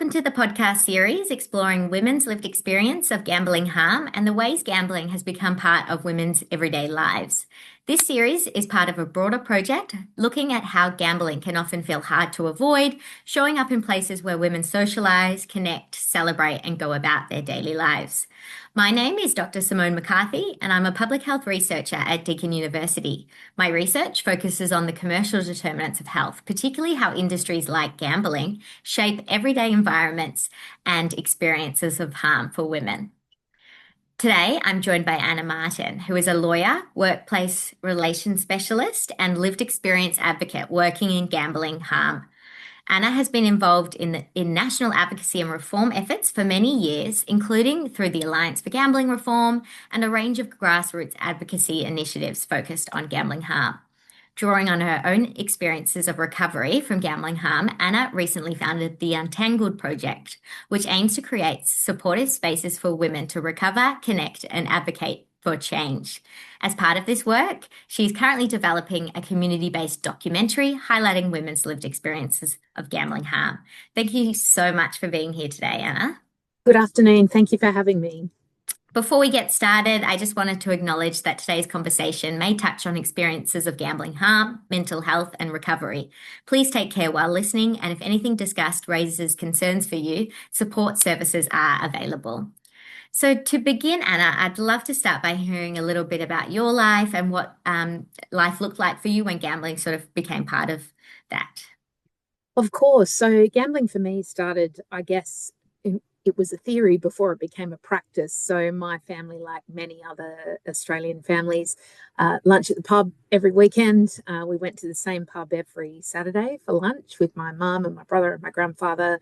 Welcome to the podcast series exploring women's lived experience of gambling harm and the ways gambling has become part of women's everyday lives. This series is part of a broader project looking at how gambling can often feel hard to avoid, showing up in places where women socialise, connect, celebrate, and go about their daily lives. My name is Dr. Simone McCarthy, and I'm a public health researcher at Deakin University. My research focuses on the commercial determinants of health, particularly how industries like gambling shape everyday environments and experiences of harm for women. Today, I'm joined by Anna Martin, who is a lawyer, workplace relations specialist, and lived experience advocate working in gambling harm. Anna has been involved in national advocacy and reform efforts for many years, including through the Alliance for Gambling Reform and a range of grassroots advocacy initiatives focused on gambling harm. Drawing on her own experiences of recovery from gambling harm, Anna recently founded the Untangled Project, which aims to create supportive spaces for women to recover, connect, and advocate for change. As part of this work, she's currently developing a community-based documentary highlighting women's lived experiences of gambling harm. Thank you so much for being here today, Anna. Good afternoon. Thank you for having me. Before we get started, I just wanted to acknowledge that today's conversation may touch on experiences of gambling harm, mental health, and recovery. Please take care while listening, and if anything discussed raises concerns for you, support services are available. So to begin, Anna, I'd love to start by hearing a little bit about your life and what life looked like for you when gambling sort of became part of that. Of course. So gambling for me started, I guess, it was a theory before it became a practice. So my family, like many other Australian families, lunch at the pub every weekend. We went to the same pub every Saturday for lunch with my mum and my brother and my grandfather.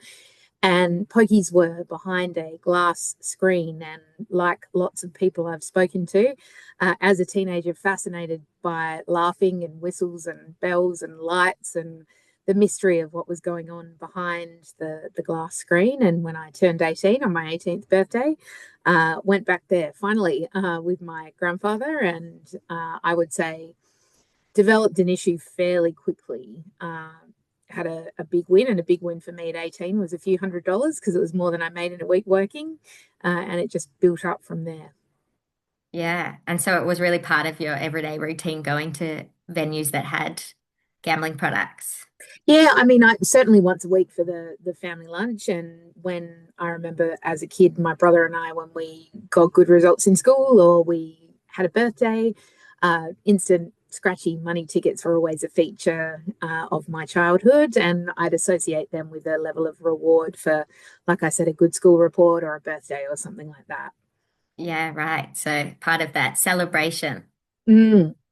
And pokies were behind a glass screen. And like lots of people I've spoken to, as a teenager, fascinated by laughing and whistles and bells and lights and the mystery of what was going on behind the glass screen. And when I turned 18 on my 18th birthday, went back there finally with my grandfather, and I would say developed an issue fairly quickly. Had a big win, and a big win for me at 18 was a few $100s because it was more than I made in a week working, and it just built up from there. Yeah, and so it was really part of your everyday routine going to venues that had gambling products. Yeah, I mean, I certainly once a week for the family lunch. And when I remember as a kid, my brother and I, when we got good results in school or we had a birthday, instant scratchy money tickets were always a feature of my childhood. And I'd associate them with a level of reward for, like I said, a good school report or a birthday or something like that. Yeah, right. So part of that celebration.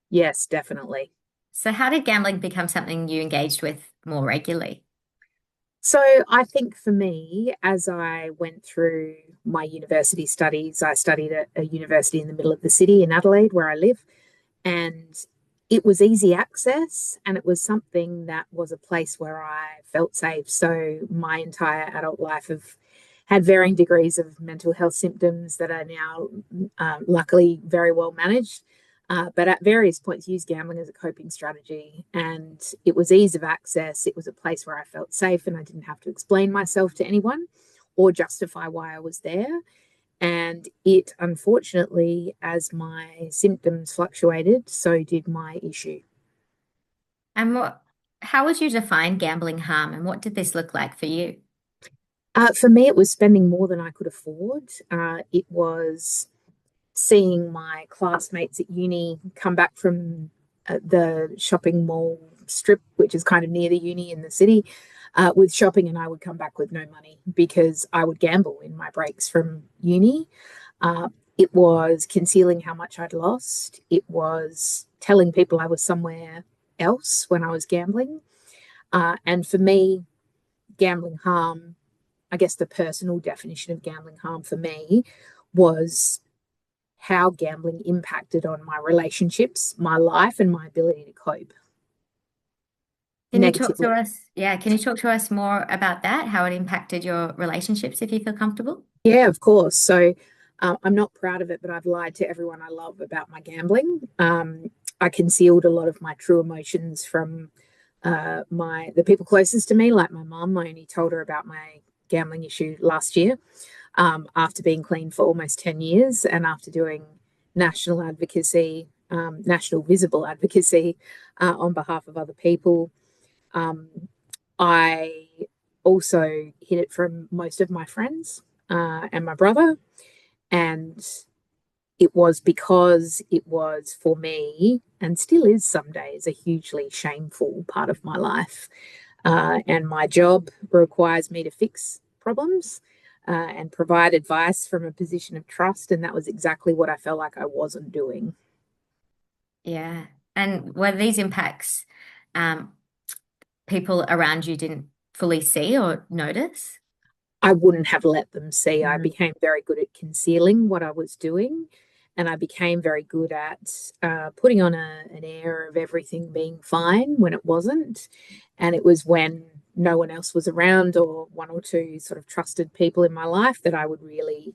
Yes, definitely. So how did gambling become something you engaged with more regularly? So I think for me, as I went through my university studies, I studied at a university in the middle of the city in Adelaide, where I live, and it was easy access, and it was something that was a place where I felt safe. So my entire adult life have had varying degrees of mental health symptoms that are now luckily very well managed. But at various points used gambling as a coping strategy, and it was ease of access. It was a place where I felt safe and I didn't have to explain myself to anyone or justify why I was there. And it, unfortunately, as my symptoms fluctuated, so did my issue. And how would you define gambling harm and what did this look like for you? For me, it was spending more than I could afford. It was seeing my classmates at uni come back from the shopping mall strip, which is kind of near the uni in the city, with shopping, and I would come back with no money because I would gamble in my breaks from uni. It was concealing how much I'd lost. It was telling people I was somewhere else when I was gambling. And for me, gambling harm, I guess the personal definition of gambling harm for me was how gambling impacted on my relationships, my life, and my ability to cope Can you talk to negatively. us? Yeah, can you talk to us more about that, how it impacted your relationships, if you feel comfortable? Yeah, of course. So I'm not proud of it, but I've lied to everyone I love about my gambling. I concealed a lot of my true emotions from the people closest to me, like my mum. I only told her about my gambling issue last year, after being clean for almost 10 years and after doing national advocacy, national visible advocacy on behalf of other people. Um, I also hid it from most of my friends and my brother. And it was because it was for me, and still is some days, a hugely shameful part of my life. And my job requires me to fix problems and provide advice from a position of trust. And that was exactly what I felt like I wasn't doing. Yeah. And were these impacts um, people around you didn't fully see or notice? I wouldn't have let them see. I Mm. became very good at concealing what I was doing. And I became very good at putting on an air of everything being fine when it wasn't. And it was when no one else was around or one or two sort of trusted people in my life that I would really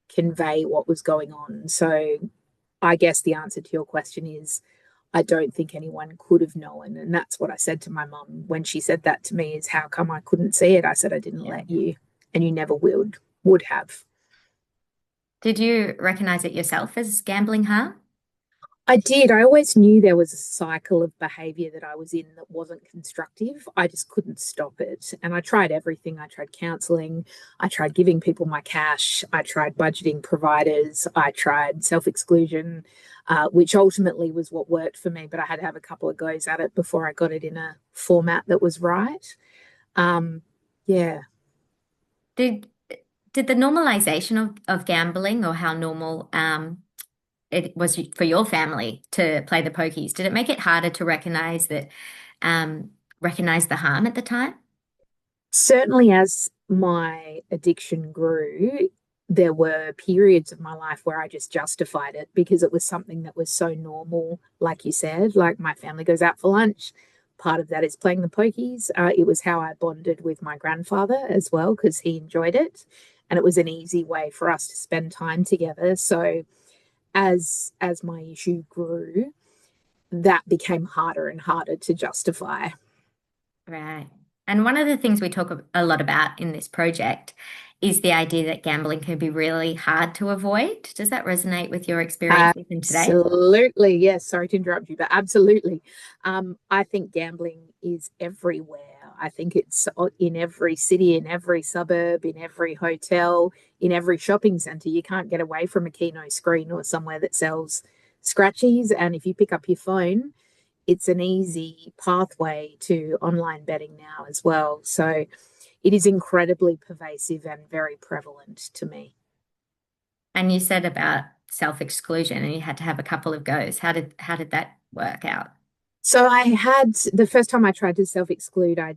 convey what was going on. So I guess the answer to your question is I don't think anyone could have known. And that's what I said to my mum when she said that to me is how come I couldn't see it? I said I didn't Yeah. let you and you never would have. Did you recognize it yourself as gambling harm? I did. I always knew there was a cycle of behavior that I was in that wasn't constructive. I just couldn't stop it. And I tried everything. I tried counseling. I tried giving people my cash. I tried budgeting providers. I tried self exclusion, which ultimately was what worked for me. But I had to have a couple of goes at it before I got it in a format that was right. Um, yeah. Did did the normalization of gambling or how normal it was for your family to play the pokies, did it make it harder to um, recognize the harm at the time? Certainly, as my addiction grew, there were periods of my life where I just justified it because it was something that was so normal. Like you said, like my family goes out for lunch. Part of that is playing the pokies. It was how I bonded with my grandfather as well because he enjoyed it, and it was an easy way for us to spend time together. So as my issue grew, that became harder and harder to justify. Right. And one of the things we talk a lot about in this project is the idea that gambling can be really hard to avoid. Does that resonate with your experience even today? Absolutely. Yes. Sorry to interrupt you, but absolutely. I think gambling is everywhere. I think it's in every city, in every suburb, in every hotel, in every shopping center. You can't get away from a Keno screen or somewhere that sells scratchies. And if you pick up your phone, it's an easy pathway to online betting now as well. So it is incredibly pervasive and very prevalent to me. And you said about self-exclusion and you had to have a couple of goes. How did that work out? So I had the first time I tried to self-exclude, I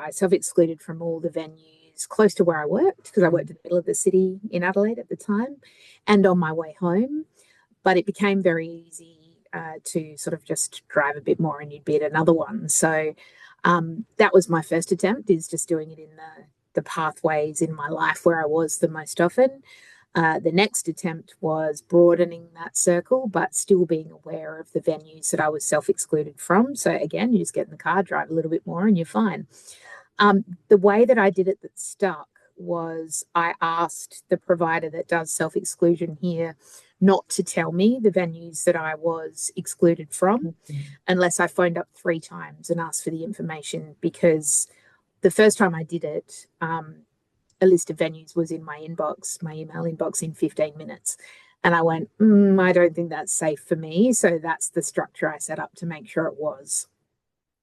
self-excluded from all the venues close to where I worked because I worked in the middle of the city in Adelaide at the time and on my way home. But it became very easy to sort of just drive a bit more and you'd be at another one. So that was my first attempt is just doing it in the pathways in my life where I was the most often. The next attempt was broadening that circle, but still being aware of the venues that I was self excluded from. So, again, you just get in the car, drive a little bit more, and you're fine. The way that I did it that stuck was I asked the provider that does self exclusion here not to tell me the venues that I was excluded from unless I phoned up 3 times and asked for the information because the first time I did it, a list of venues was in my inbox, my email inbox in 15 minutes. And I went, I don't think that's safe for me. So that's the structure I set up to make sure it was.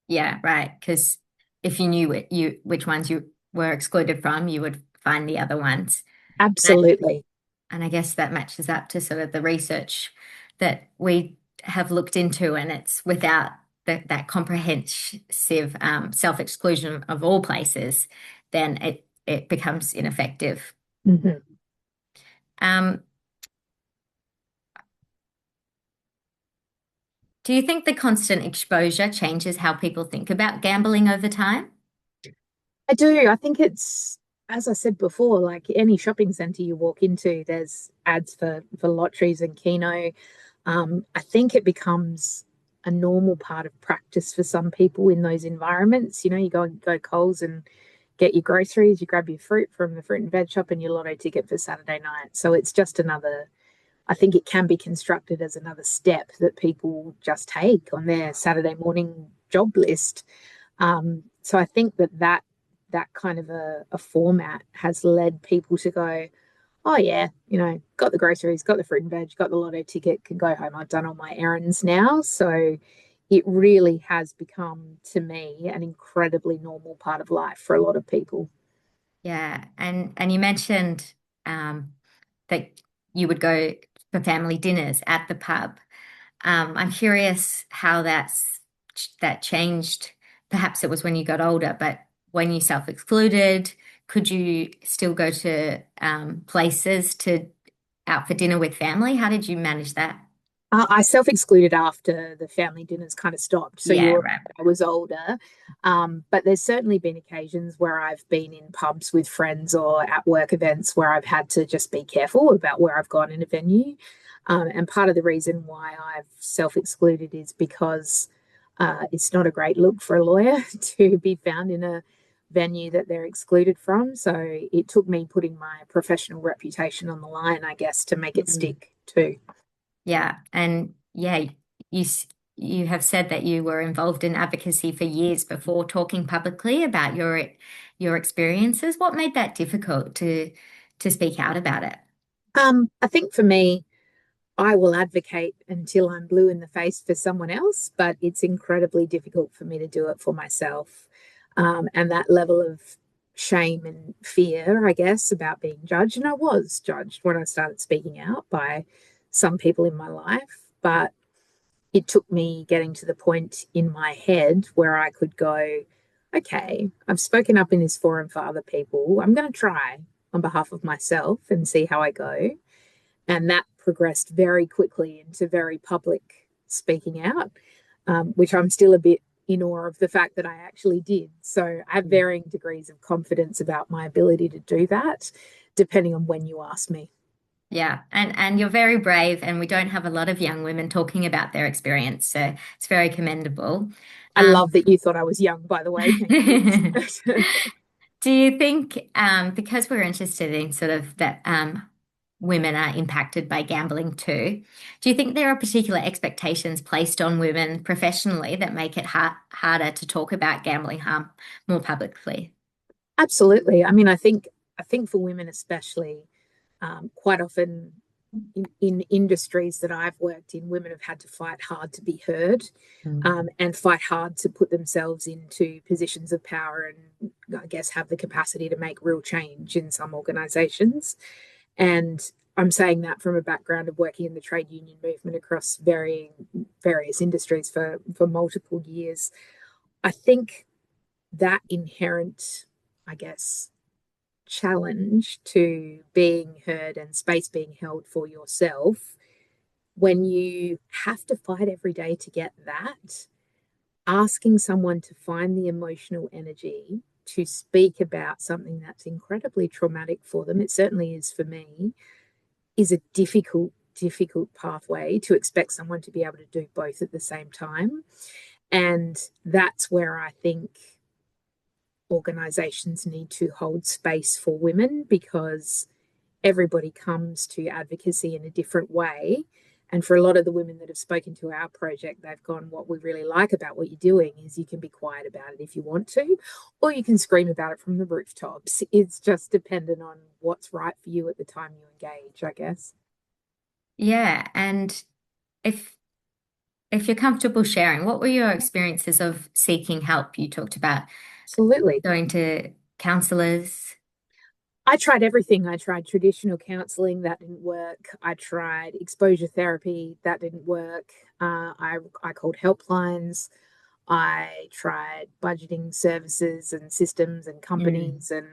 Yeah, right. Because if you knew which ones you were excluded from, you would find the other ones. Absolutely. And I guess that matches up to sort of the research that we have looked into, and it's without that comprehensive self-exclusion of all places, then it becomes ineffective. Mm-hmm. Um, do you think the constant exposure changes how people think about gambling over time? I do. I think it's, as I said before, like any shopping center you walk into, there's ads for lotteries and Keno. I think it becomes a normal part of practice for some people in those environments. You know, you go to Coles and get your groceries, you grab your fruit from the fruit and veg shop and your lotto ticket for Saturday night. So it's just another, I think it can be constructed as another step that people just take on their Saturday morning job list. So I think that kind of a format has led people to go, oh yeah, got the groceries, got the fruit and veg, got the lotto ticket, can go home. I've done all my errands now. So it really has become, to me, an incredibly normal part of life for a lot of people. Yeah, and you mentioned that you would go for family dinners at the pub. I'm curious how that changed. Perhaps it was when you got older, but when you self-excluded, could you still go to places to out for dinner with family? How did you manage that? I self-excluded after the family dinners kind of stopped. So Yeah, you're right. I was older. But there's certainly been occasions where I've been in pubs with friends or at work events where I've had to just be careful about where I've gone in a venue. And part of the reason why I've self-excluded is because it's not a great look for a lawyer to be found in a venue that they're excluded from. So it took me putting my professional reputation on the line, I guess, to make it Mm. stick too. Yeah, and yeah, you s- you have said that you were involved in advocacy for years before talking publicly about your experiences. What made that difficult to speak out about it? I think for me, I will advocate until I'm blue in the face for someone else, but it's incredibly difficult for me to do it for myself. And that level of shame and fear, I guess, about being judged. And I was judged when I started speaking out by some people in my life, but it took me getting to the point in my head where I could go, okay, I've spoken up in this forum for other people. I'm going to try on behalf of myself and see how I go. And that progressed very quickly into very public speaking out, which I'm still a bit in awe of the fact that I actually did. So I have varying degrees of confidence about my ability to do that, depending on when you ask me. Yeah, and you're very brave, and we don't have a lot of young women talking about their experience, so it's very commendable. I love Um, that you thought I was young, by the way. Thank you. do you think, because we're interested in sort of that women are impacted by gambling too, do you think there are particular expectations placed on women professionally that make it harder to talk about gambling harm more publicly? Absolutely. I mean, I think for women especially, quite often in industries that I've worked in, women have had to fight hard to be heard, Mm. and fight hard to put themselves into positions of power and I guess have the capacity to make real change in some organizations. And I'm saying that from a background of working in the trade union movement across various industries for multiple years. I think that inherent, I guess, challenge to being heard and space being held for yourself, when you have to fight every day to get that, asking someone to find the emotional energy to speak about something that's incredibly traumatic for them, it certainly is for me, is a difficult pathway to expect someone to be able to do both at the same time. And that's where I think organizations need to hold space for women, because everybody comes to advocacy in a different way. And for a lot of the women that have spoken to our project, they've gone, what we really like about what you're doing is you can be quiet about it if you want to, or you can scream about it from the rooftops. It's just dependent on what's right for you at the time you engage, I guess. Yeah, and if if you're comfortable sharing, what were your experiences of seeking help? You talked about Absolutely. going to counselors. I tried everything. I tried traditional counseling, that didn't work. I tried exposure therapy, that didn't work. I called helplines. I tried budgeting services and systems and Mm. companies, and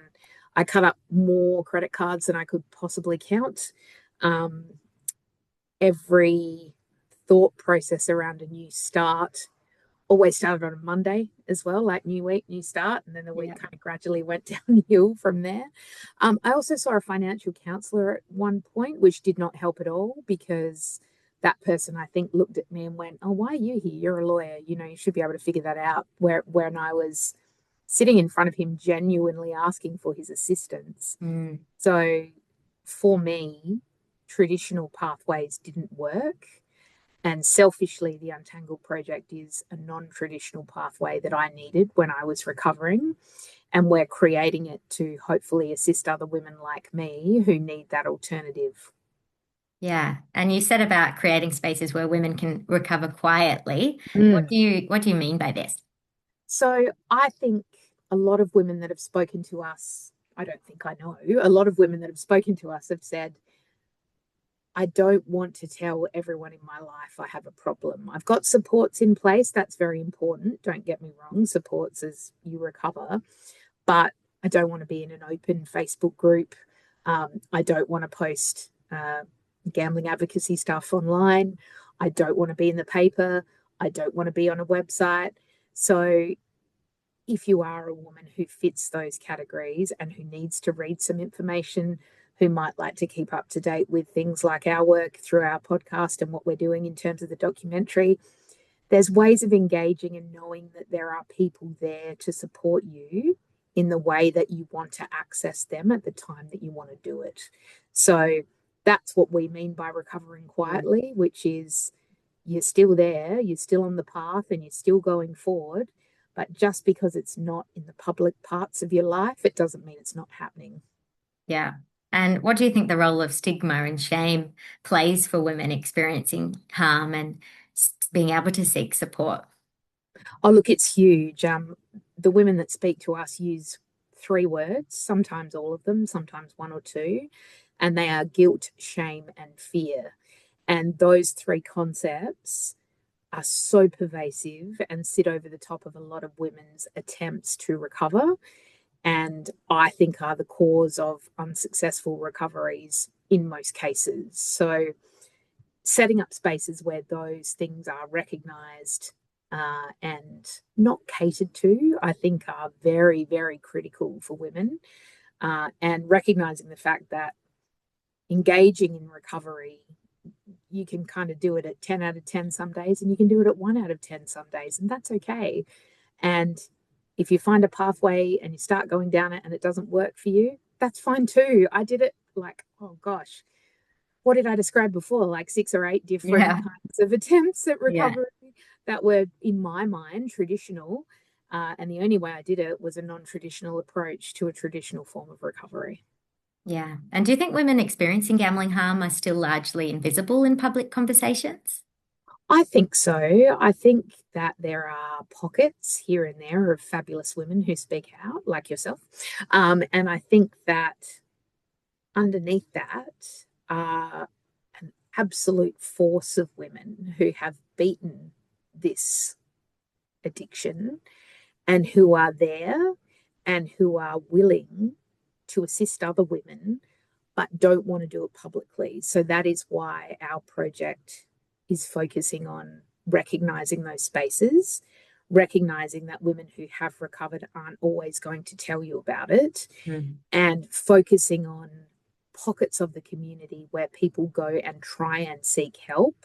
I cut up more credit cards than I could possibly count. Um, every thought process around a new start always started on a Monday as well, like new week, new start. And then the week Yeah. kind of gradually went downhill from there. I also saw a financial counselor at one point, which did not help at all, because that person, I think, looked at me and went, oh, why are you here? You're a lawyer. You should be able to figure that out. When I was sitting in front of him genuinely asking for his assistance. Mm. So for me, traditional pathways didn't work. And selfishly, the Untangle Project is a non-traditional pathway that I needed when I was recovering. And we're creating it to hopefully assist other women like me who need that alternative. Yeah. And you said about creating spaces where women can recover quietly. Mm. What do you mean by this? So I think a lot of women that have spoken to us, I don't think I know, a lot of women that have spoken to us have said, I don't want to tell everyone in my life I have a problem. I've got supports in place. That's very important. Don't get me wrong, supports as you recover, but I don't want to be in an open Facebook group. I don't want to post gambling advocacy stuff online. I don't want to be in the paper. I don't want to be on a website. So if you are a woman who fits those categories and who needs to read some information, who might like to keep up to date with things like our work through our podcast and what we're doing in terms of the documentary, there's ways of engaging and knowing that there are people there to support you in the way that you want to access them at the time that you want to do it. So that's what we mean by recovering Mm. quietly, which is you're still there, you're still on the path, and you're still going forward. But just because it's not in the public parts of your life, it doesn't mean it's not happening. Yeah. And what do you think the role of stigma and shame plays for women experiencing harm and being able to seek support? Oh, look, it's huge. The women that speak to us use three words, sometimes all of them, sometimes one or two, and they are guilt, shame, and fear. And those three concepts are so pervasive and sit over the top of a lot of women's attempts to recover. And I think are the cause of unsuccessful recoveries in most cases. So, setting up spaces where those things are recognized and not catered to, I think are very, very critical for women. And recognizing the fact that engaging in recovery, you can kind of do it at 10 out of 10 some days, and you can do it at 1 out of 10 some days, and that's okay. And if you find a pathway and you start going down it and it doesn't work for you, that's fine too. I did it like, oh gosh, what did I describe before? Like 6 or 8 different Yeah. kinds of attempts at Yeah. recovery that were, in my mind, traditional. And the only way I did it was a non traditional approach to a traditional form of recovery. Yeah. And do you think women experiencing gambling harm are still largely invisible in public conversations? I think so. I think that there are pockets here and there of fabulous women who speak out, like yourself. And I think that underneath that are an absolute force of women who have beaten this addiction and who are there and who are willing to assist other women but don't want to do it publicly. So that is why our project is focusing on recognizing those spaces, recognizing that women who have recovered aren't always going to tell you about it, Mm. and focusing on pockets of the community where people go and try and seek help,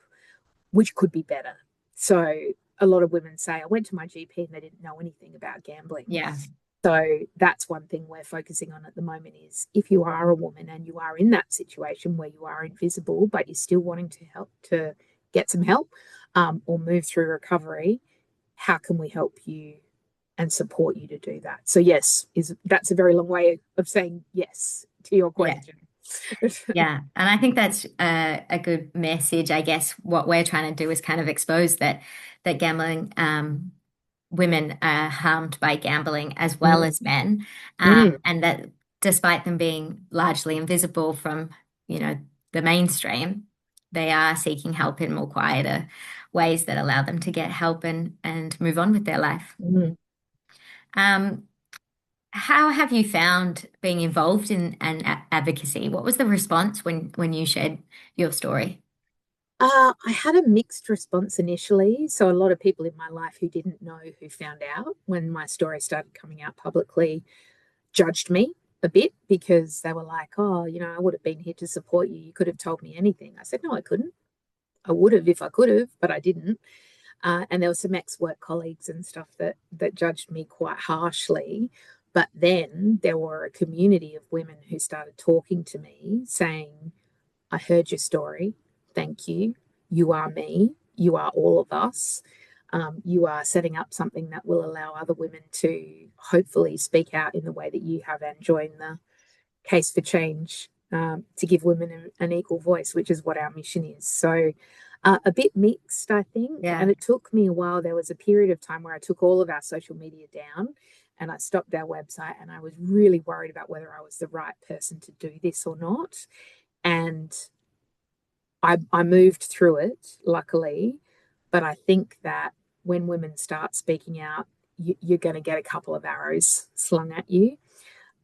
which could be better. So a lot of women say, I went to my GP and they didn't know anything about gambling. Yeah. So that's one thing we're focusing on at the moment is if you are a woman and you are in that situation where you are invisible, but you're still wanting to help to get some help or move through recovery, how can we help you and support you to do that? So yes, that's a very long way of saying yes to your Yeah. question. Yeah. And I think that's a good message. I guess what we're trying to do is kind of expose that gambling women are harmed by gambling as well Mm, as men, mm, and that despite them being largely invisible from, you know, the mainstream, they are seeking help in more quieter ways that allow them to get help and move on with their life. mm. Um, how have you found being involved in an advocacy? What was the response when you shared your story? I had a mixed response initially. So, a lot of people in my life who didn't know who found out when my story started coming out publicly judged me a bit because they were like, oh, I would have been here to support you. You could have told me anything. I said, no, I couldn't. I would have if I could have, but I didn't. And there were some ex-work colleagues and stuff that judged me quite harshly. But then there were a community of women who started talking to me saying, I heard your story. Thank you. You are me. You are all of us. You are setting up something that will allow other women to hopefully speak out in the way that you have and join the case for change, to give women an equal voice, which is what our mission is. So a bit mixed, I think. Yeah. And it took me a while. There was a period of time where I took all of our social media down and I stopped our website, and I was really worried about whether I was the right person to do this or not. And I moved through it, luckily. But I think that when women start speaking out, you're going to get a couple of arrows slung at you.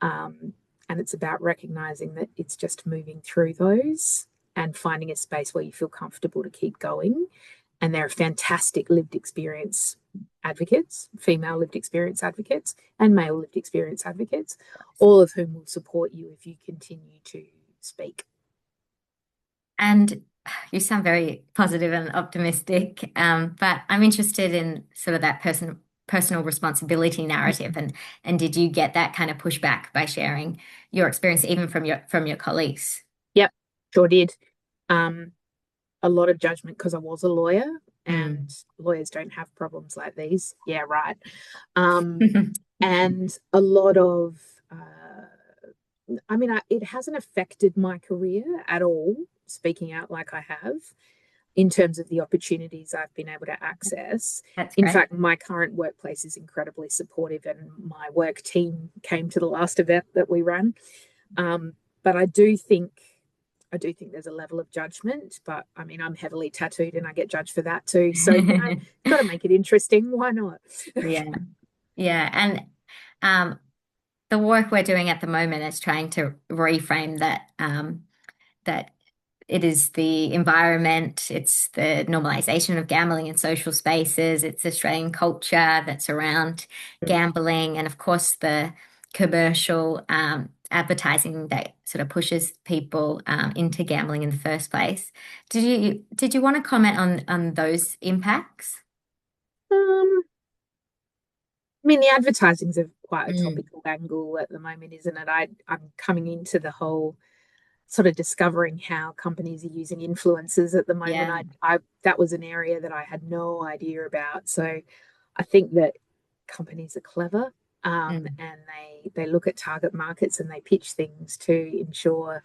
Um, and it's about recognizing that it's just moving through those and finding a space where you feel comfortable to keep going. And there are fantastic lived experience advocates, female lived experience advocates, and male lived experience advocates, all of whom will support you if you continue to speak. And you sound very positive and optimistic, but I'm interested in sort of that personal responsibility narrative, and did you get that kind of pushback by sharing your experience, even from your colleagues? Yep, sure did. Um, a lot of judgment because I was a lawyer, and Mm. lawyers don't have problems like these. Yeah, right. Um, and a lot of, it hasn't affected my career at all, speaking out like I have, in terms of the opportunities I've been able to access. That's In great. fact, my current workplace is incredibly supportive, and my work team came to the last event that we ran. But I do think there's a level of judgment, but I mean, I'm heavily tattooed and I get judged for that too. So, got to make it interesting. Why not? Yeah, yeah, and the work we're doing at the moment is trying to reframe that it is the environment, it's the normalization of gambling in social spaces, it's Australian culture that's around gambling, and of course the commercial advertising that sort of pushes people into gambling in the first place. Did you want to comment on those impacts? Um, I mean, the advertising's a quite a Mm, topical angle at the moment, isn't it? I'm coming into the whole sort of discovering how companies are using influencers at the moment. yeah. I that was an area that I had no idea about. So I think that companies are clever, Mm, and they look at target markets and they pitch things to ensure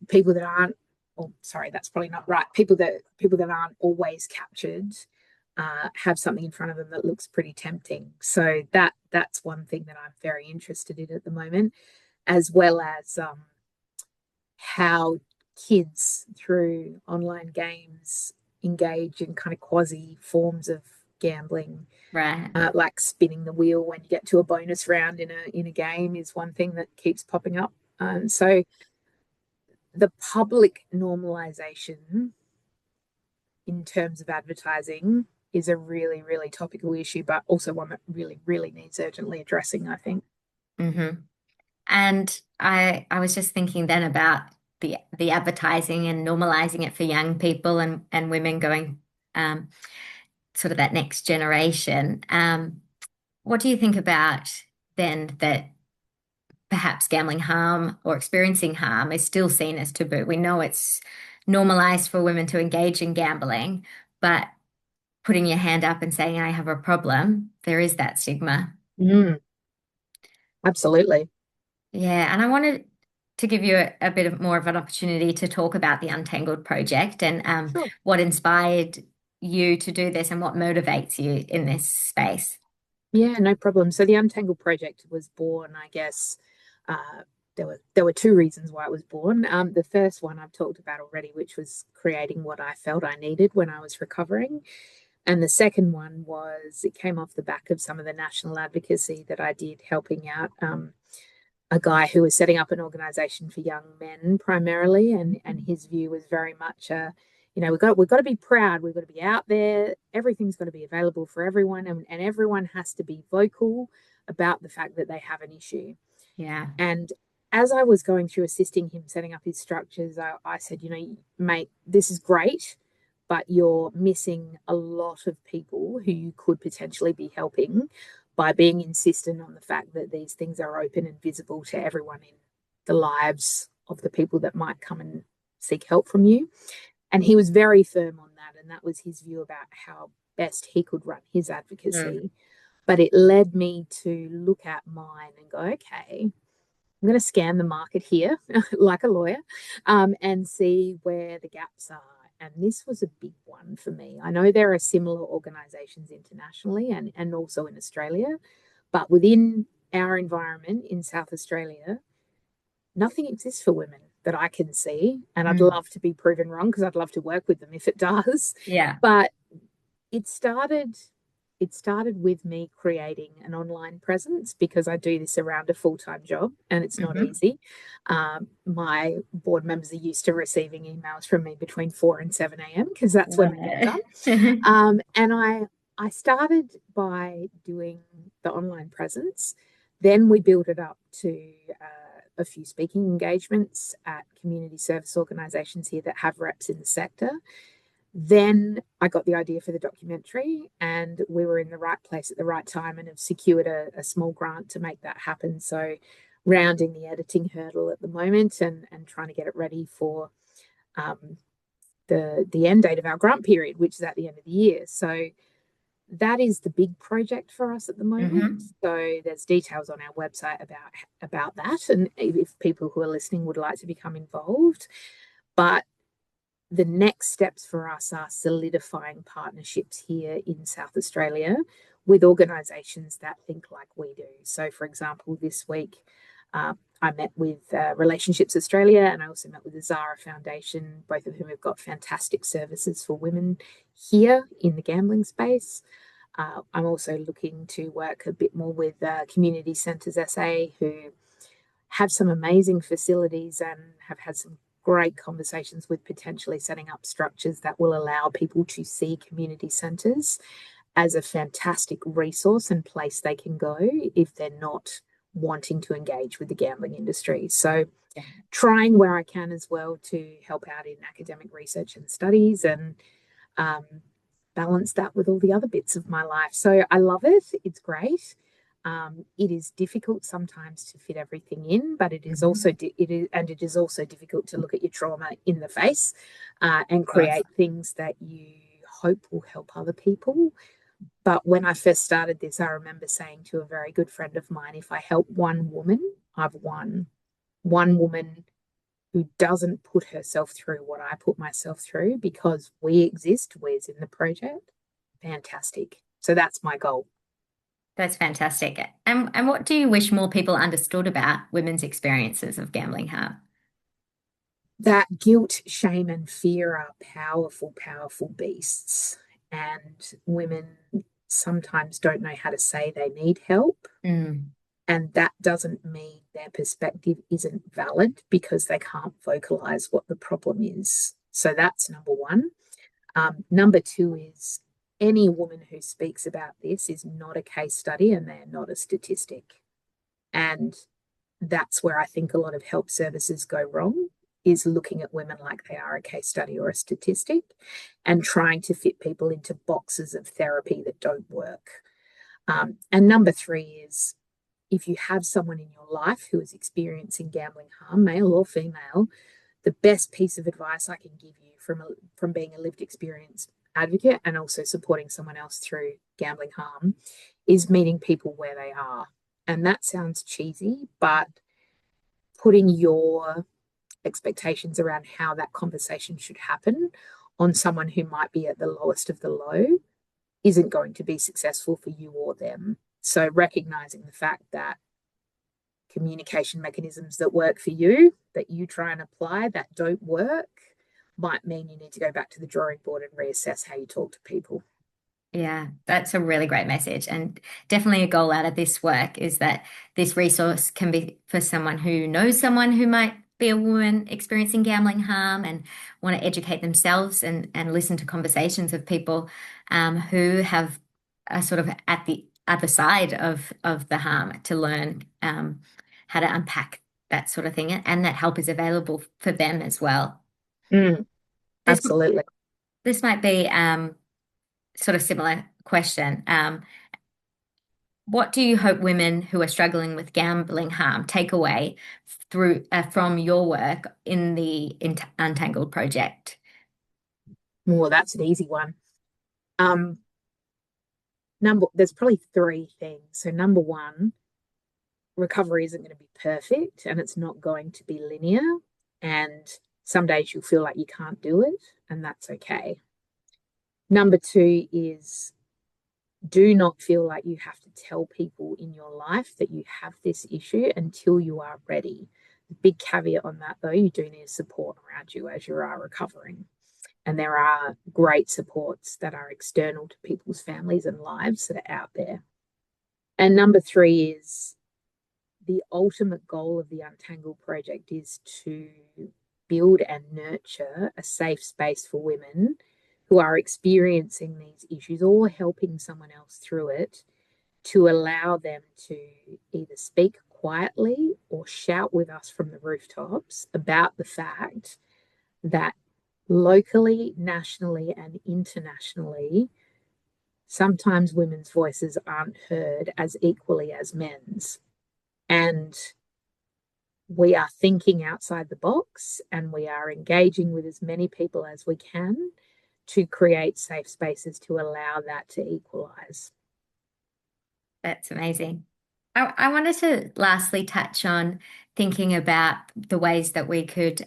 people that aren't, oh, sorry, that's probably not right. People that aren't always captured have something in front of them that looks pretty tempting. So that's one thing that I'm very interested in at the moment, as well as how kids through online games engage in kind of quasi forms of gambling, right. like spinning the wheel when you get to a bonus round in a game is one thing that keeps popping up. So the public normalization in terms of advertising is a really, really topical issue, but also one that really, really needs urgently addressing, I think. hmm And I was just thinking then about the advertising and normalizing it for young people and women going um, sort of that next generation. What do you think about then that perhaps gambling harm or experiencing harm is still seen as taboo? We know it's normalized for women to engage in gambling, but putting your hand up and saying, I have a problem, there is that stigma. Mm, absolutely. Yeah, and I wanted to give you a bit of more of an opportunity to talk about the Untangled project and Sure. what inspired you to do this and what motivates you in this space. Yeah, no problem. So the Untangled project was born, I guess. Uh, there were two reasons why it was born. The first one I've talked about already, which was creating what I felt I needed when I was recovering. And the second one was it came off the back of some of the national advocacy that I did, helping out a guy who was setting up an organization for young men primarily, and his view was very much we've got to be proud, we've got to be out there, everything's got to be available for everyone, and everyone has to be vocal about the fact that they have an issue. Yeah. And as I was going through assisting him setting up his structures, I said, mate, this is great, but you're missing a lot of people who you could potentially be helping by being insistent on the fact that these things are open and visible to everyone in the lives of the people that might come and seek help from you. And he was very firm on that. And that was his view about how best he could run his Mm. advocacy. But it led me to look at mine and go, okay, I'm going to scan the market here like a lawyer and see where the gaps are. And this was a big one for me. I know there are similar organizations internationally and also in Australia, but within our environment in South Australia, nothing exists for women that I can see. And I'd Mm. love to be proven wrong because I'd love to work with them if it does. Yeah. But it started it started with me creating an online presence because I do this around a full-time job and it's not Hmm. easy. My board members are used to receiving emails from me between 4 and 7 a.m. because that's when they get Wow. done. And I started by doing the online presence. Then we built it up to a few speaking engagements at community service organisations here that have reps in the sector. Then I got the idea for the documentary, and we were in the right place at the right time and have secured a small grant to make that happen. So, rounding the editing hurdle at the moment and trying to get it ready for um, the end date of our grant period, which is at the end of the year. So, that is the big project for us at the moment. Hmm. So there's details on our website about that, and if people who are listening would like to become involved. But the next steps for us are solidifying partnerships here in South Australia with organisations that think like we do. So, for example, this week I met with Relationships Australia and I also met with the Zara Foundation, both of whom have got fantastic services for women here in the gambling space. I'm also looking to work a bit more with Community Centres SA, who have some amazing facilities and have had some great conversations with potentially setting up structures that will allow people to see community centres as a fantastic resource and place they can go if they're not wanting to engage with the gambling industry. So, trying where I can as well to help out in academic research and studies and um, balance that with all the other bits of my life. So, I love it. It's great. It is difficult sometimes to fit everything in, but it is Hmm. also it is also difficult to look at your trauma in the face and Of course. create things that you hope will help other people. But when I first started this, I remember saying to a very good friend of mine, if I help one woman, I've won. One woman who doesn't put herself through what I put myself through because we exist, we's in the project. Fantastic. So that's my goal. That's fantastic. And what do you wish more people understood about women's experiences of gambling harm? That guilt, shame, and fear are powerful, powerful beasts. And women sometimes don't know how to say they need help. Mm. And that doesn't mean their perspective isn't valid because they can't vocalize what the problem is. So that's number one. Number two is any woman who speaks about this is not a case study and they're not a statistic. And that's where I think a lot of help services go wrong is looking at women like they are a case study or a statistic and trying to fit people into boxes of therapy that don't work. And number three is if you have someone in your life who is experiencing gambling harm, male or female, the best piece of advice I can give you from being a lived experience advocate and also supporting someone else through gambling harm is meeting people where they are. And that sounds cheesy, but putting your expectations around how that conversation should happen on someone who might be at the lowest of the low isn't going to be successful for you or them. So recognizing the fact that communication mechanisms that work for you, that you try and apply that don't work, might mean you need to go back to the drawing board and reassess how you talk to people. Yeah, that's a really great message. And definitely a goal out of this work is that this resource can be for someone who knows someone who might be a woman experiencing gambling harm and want to educate themselves and listen to conversations of people who have are sort of at the other side of the harm to learn how to unpack that sort of thing. And that help is available for them as well. Mm, There's absolutely. this might be sort of similar question. What do you hope women who are struggling with gambling harm take away through from your work in the Untangled project? Well, that's an easy one. Um, there's probably three things. So number one, recovery isn't going to be perfect and it's not going to be linear. And some days you'll feel like you can't do it, and that's okay. Number two is do not feel like you have to tell people in your life that you have this issue until you are ready. The big caveat on that, though, you do need support around you as you are recovering. And there are great supports that are external to people's families and lives that are out there. And number three is the ultimate goal of the Untangle project is to build and nurture a safe space for women who are experiencing these issues or helping someone else through it, to allow them to either speak quietly or shout with us from the rooftops about the fact that locally, nationally, and internationally, sometimes women's voices aren't heard as equally as men's. And we are thinking outside the box and we are engaging with as many people as we can to create safe spaces to allow that to equalize. That's amazing. I wanted to lastly touch on thinking about the ways that we could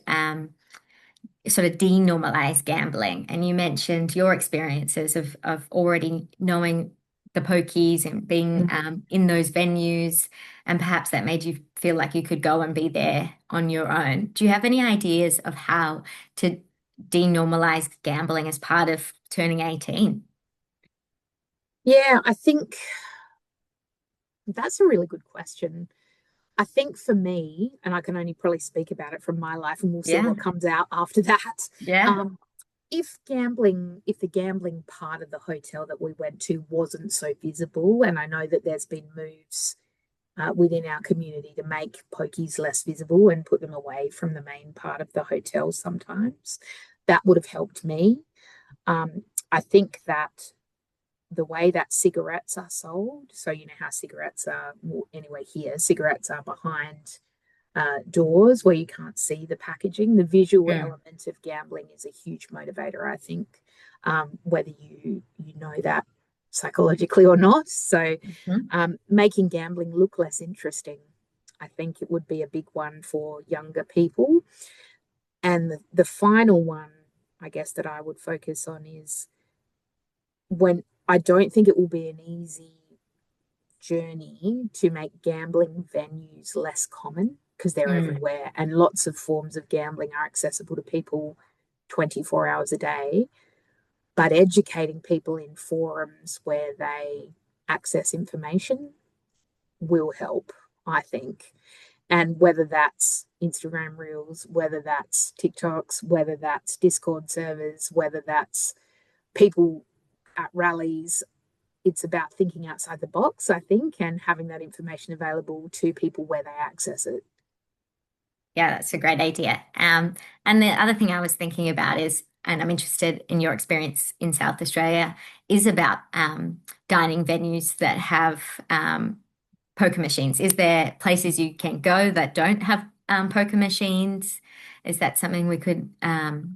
sort of denormalize gambling. And you mentioned your experiences of already knowing the pokies and being in those venues, and perhaps that made you feel like you could go and be there on your own. Do you have any ideas of how to denormalize gambling as part of turning 18? Yeah, I think that's a really good question. I think for me, and I can only probably speak about it from my life, and we'll see Yeah, what comes out after that. yeah. Um, if the gambling part of the hotel that we went to wasn't so visible, and I know that there's been moves within our community to make pokies less visible and put them away from the main part of the hotel sometimes, that would have helped me. I think that the way that cigarettes are sold, so you know how cigarettes are, well, anyway, here, cigarettes are behind doors where you can't see the packaging. The visual Mm, element of gambling is a huge motivator, I think, whether you know that psychologically or not. So, mhm. making gambling look less interesting, I think it would be a big one for younger people. And the final one, I guess, that I would focus on is when I don't think it will be an easy journey to make gambling venues less common because they're Mm, everywhere and lots of forms of gambling are accessible to people 24 hours a day. But educating people in forums where they access information will help, I think. And whether that's Instagram Reels, whether that's TikToks, whether that's Discord servers, whether that's people at rallies, it's about thinking outside the box, I think, and having that information available to people where they access it. yeah, that's a great idea. And the other thing I was thinking about is, and I'm interested in your experience in South Australia, is about dining venues that have poker machines. Is there places you can go that don't have poker machines? Is that something we could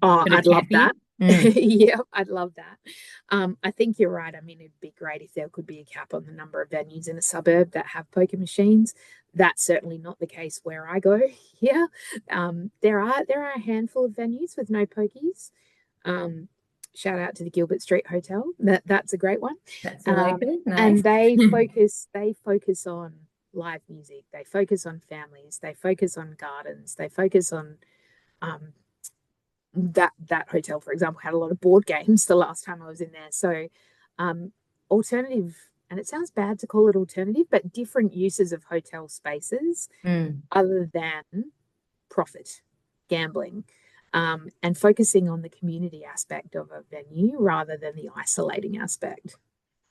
Oh, sort of I'd love that. champion? Mm, Yeah, I'd love that. I think you're right. I mean, it'd be great if there could be a cap on the number of venues in a suburb that have poker machines. That's certainly not the case where I go here. There are a handful of venues with no pokies. Um, Shout out to the Gilbert Street Hotel. That's a great one. that's a local, nice. And they focus on live music. They focus on families. They focus on gardens. They focus on um, that hotel, for example, had a lot of board games the last time I was in there. So, um, alternative, and it sounds bad to call it alternative, but different uses of hotel spaces Mm, other than profit gambling, and focusing on the community aspect of a venue rather than the isolating aspect.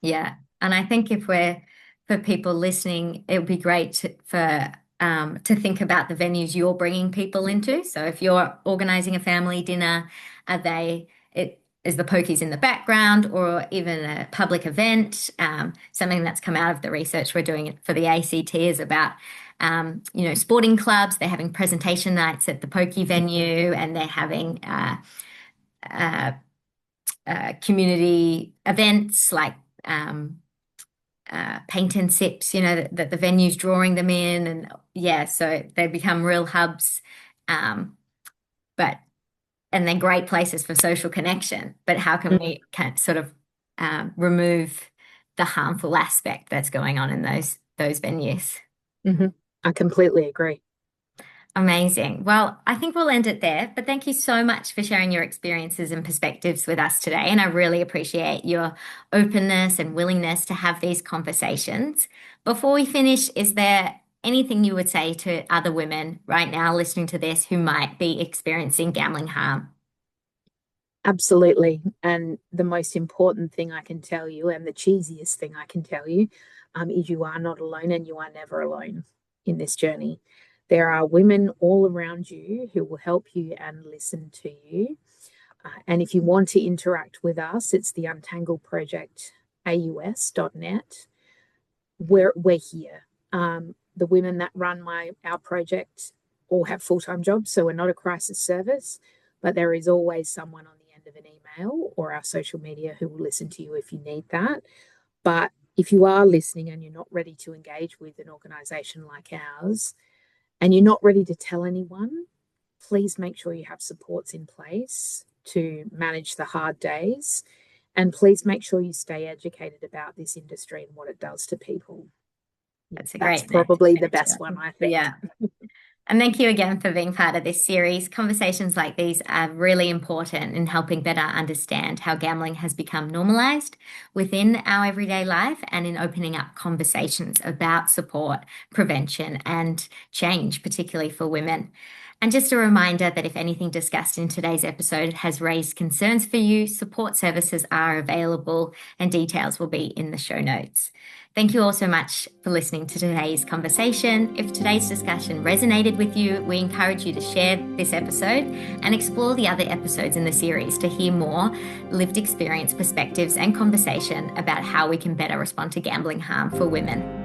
yeah. And I think if we're for people listening, it would be great to think about the venues you're bringing people into. So if you're organizing a family dinner, are they is the pokies in the background or even a public event. Something that's come out of the research we're doing for the ACT is about, sporting clubs. They're having presentation nights at the pokey venue, and they're having uh, community events like paint and sips, that the venue's drawing them in. And yeah, so they become real hubs. But and they're great places for social connection. But how can we sort of remove the harmful aspect that's going on in those venues? Mm-hmm. I completely agree. Amazing. Well, I think we'll end it there, but thank you so much for sharing your experiences and perspectives with us today. And I really appreciate your openness and willingness to have these conversations. Before we finish, is there anything you would say to other women right now listening to this who might be experiencing gambling harm? Absolutely. And the most important thing I can tell you, and the cheesiest thing I can tell you, is you are not alone and you are never alone in this journey. There are women all around you who will help you and listen to you. And if you want to interact with us, it's the Untangle Project, aus.net. We're here. The women that run our project all have full-time jobs, so we're not a crisis service, but there is always someone on the end of an email or our social media who will listen to you if you need that. But if you are listening and you're not ready to engage with an organisation like ours, and you're not ready to tell anyone, please make sure you have supports in place to manage the hard days. And please make sure you stay educated about this industry and what it does to people. That's probably the best one, I think. Yeah. And thank you again for being part of this series. Conversations like these are really important in helping better understand how gambling has become normalized within our everyday life and in opening up conversations about support, prevention, and change, particularly for women. And just a reminder that if anything discussed in today's episode has raised concerns for you, support services are available and details will be in the show notes. Thank you all so much for listening to today's conversation. If today's discussion resonated with you, we encourage you to share this episode and explore the other episodes in the series to hear more lived experience perspectives and conversation about how we can better respond to gambling harm for women.